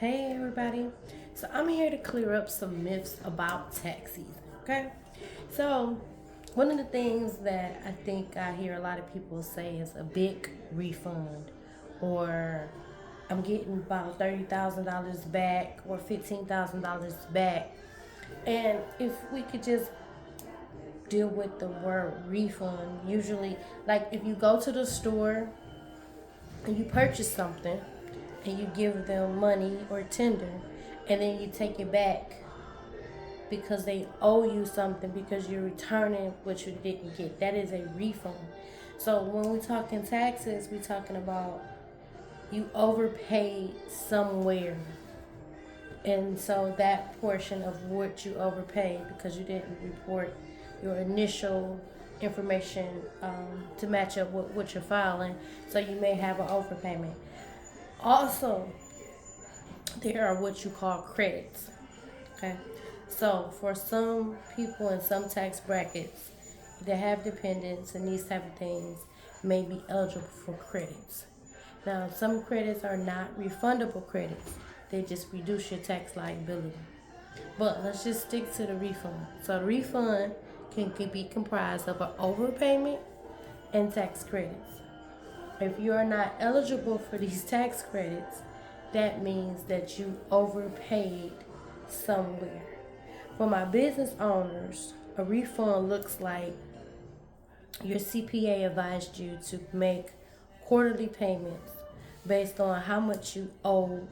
Hey everybody. So I'm here to clear up some myths about tax season. Okay. So one of the things that I think I hear a lot of people say is a big refund, or I'm getting about $30,000 back or $15,000 back. And if we could just deal with the word refund, usually, like if you go to the store and you purchase something and you give them money or tender and then you take it back because they owe you something because you're returning what you didn't get. That is a refund. So when we're talking taxes, we're talking about you overpaid somewhere. And so that portion of what you overpaid because you didn't report your initial information to match up with what you're filing. So you may have an overpayment. Also, there are what you call credits. Okay. So for some people in some tax brackets that have dependents and these type of things may be eligible for credits. Now some credits are not refundable credits. They just reduce your tax liability. But let's just stick to the refund. So the refund can be comprised of an overpayment and tax credits. If you are not eligible for these tax credits, that means that you overpaid somewhere. For my business owners, a refund looks like your CPA advised you to make quarterly payments based on how much you owed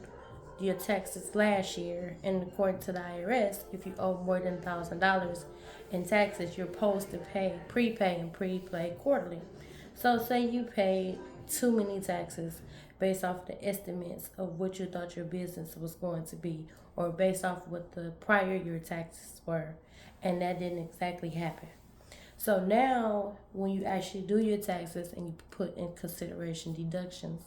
your taxes last year. And according to the IRS, if you owe more than $1,000 in taxes, you're supposed to prepay and prepay quarterly. So say you paid too many taxes based off the estimates of what you thought your business was going to be, or based off what the prior year taxes were, and that didn't exactly happen. So now, when you actually do your taxes and you put in consideration deductions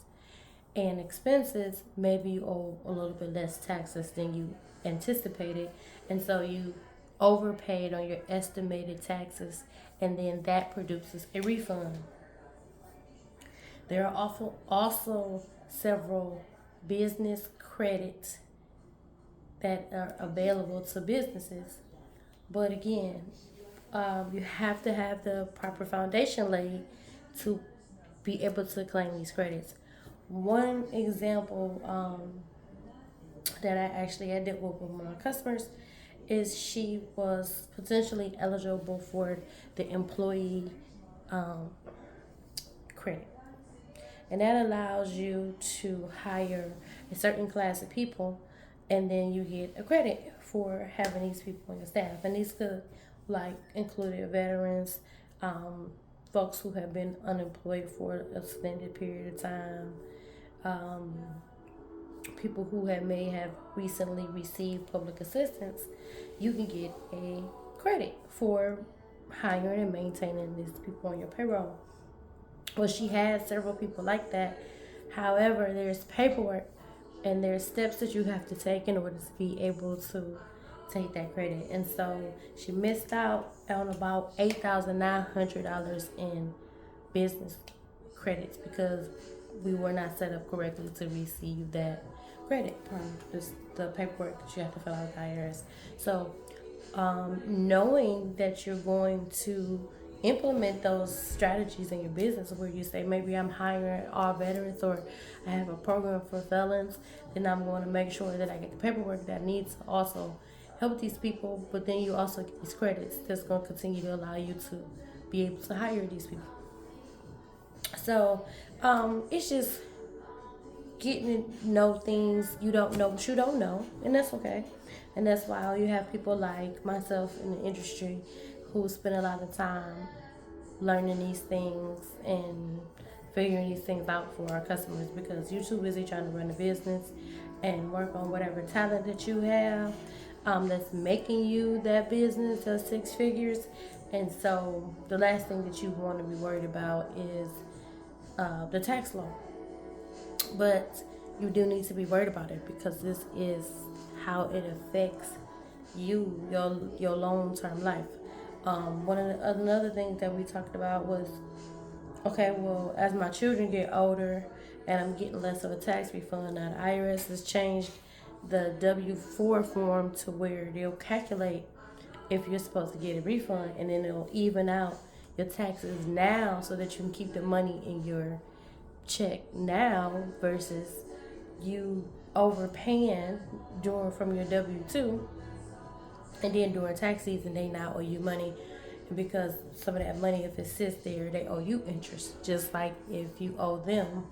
and expenses, maybe you owe a little bit less taxes than you anticipated, and so you overpaid on your estimated taxes, and then that produces a refund. There are also several business credits that are available to businesses, but again, you have to have the proper foundation laid to be able to claim these credits. One example that I did with one of my customers is she was potentially eligible for the employee um, credit. And that allows you to hire a certain class of people, and then you get a credit for having these people on your staff. And these could like included veterans, um, folks who have been unemployed for an extended period of time, um, people who may have recently received public assistance. You can get a credit for hiring and maintaining these people on your payroll. Well, she had several people like that. However, there's paperwork and there's steps that you have to take in order to be able to take that credit. And so she missed out on about $8,900 in business credits because we were not set up correctly to receive that credit from the paperwork that you have to fill out with the IRS. So knowing that you're going to implement those strategies in your business where you say maybe I'm hiring all veterans or I have a program for felons, then I'm going to make sure that I get the paperwork that I need to also help these people, but then you also get these credits that's going to continue to allow you to be able to hire these people. So it's just getting to know things you don't know, but you don't know, and that's okay. And that's why you have people like myself in the industry who spend a lot of time learning these things and figuring these things out for our customers because you're too busy trying to run a business and work on whatever talent that you have that's making you that business of six figures. And so the last thing that you want to be worried about is the tax law. But you do need to be worried about it because this is how it affects your long term life. One of the another things that we talked about was, okay, well, as my children get older and I'm getting less of a tax refund, now the IRS has changed the W-4 form to where they'll calculate if you're supposed to get a refund, and then it'll even out your taxes now so that you can keep the money in your check now versus you overpaying during from your W-2, and then during tax season they now owe you money. And because some of that money, if it sits there, they owe you interest, just like if you owe them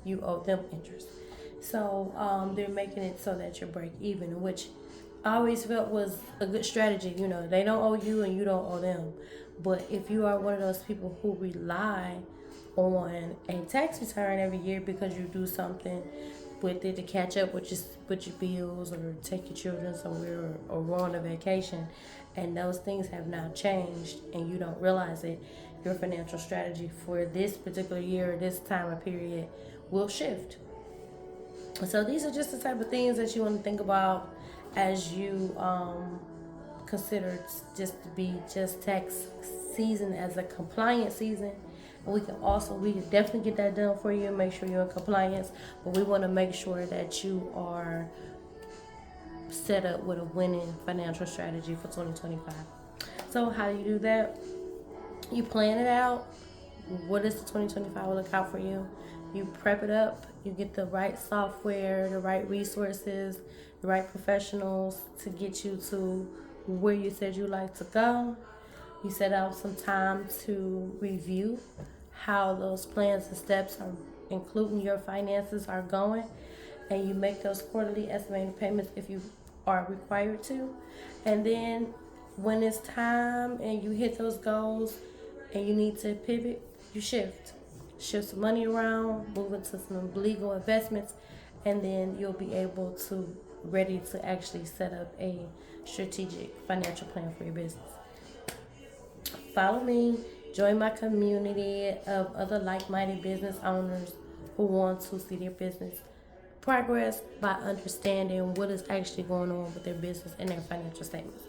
interest. So they're making it so that you're break even, which I always felt was a good strategy. You know, they don't owe you and you don't owe them. But if you are one of those people who rely on a tax return every year because you do something with it to catch up with your bills, or take your children somewhere, or go on a vacation, and those things have now changed and you don't realize it, your financial strategy for this particular year, this time of period, will shift. So these are just the type of things that you want to think about as you consider just to be just tax season as a compliance season. And we can definitely get that done for you and make sure you're in compliance. But we want to make sure that you are set up with a winning financial strategy for 2025. So how do you do that? You plan it out. What does the 2025 look out for you? You prep it up. You get the right software, the right resources, the right professionals to get you to where you said you like to go. You set out some time to review how those plans and steps are, including your finances, are going, and you make those quarterly estimated payments if you are required to. And then when it's time and you hit those goals and you need to pivot, you shift some money around, move into some legal investments, and then you'll be able to ready to actually set up a strategic financial plan for your business. Follow me, join my community of other like-minded business owners who want to see their business progress by understanding what is actually going on with their business and their financial statements.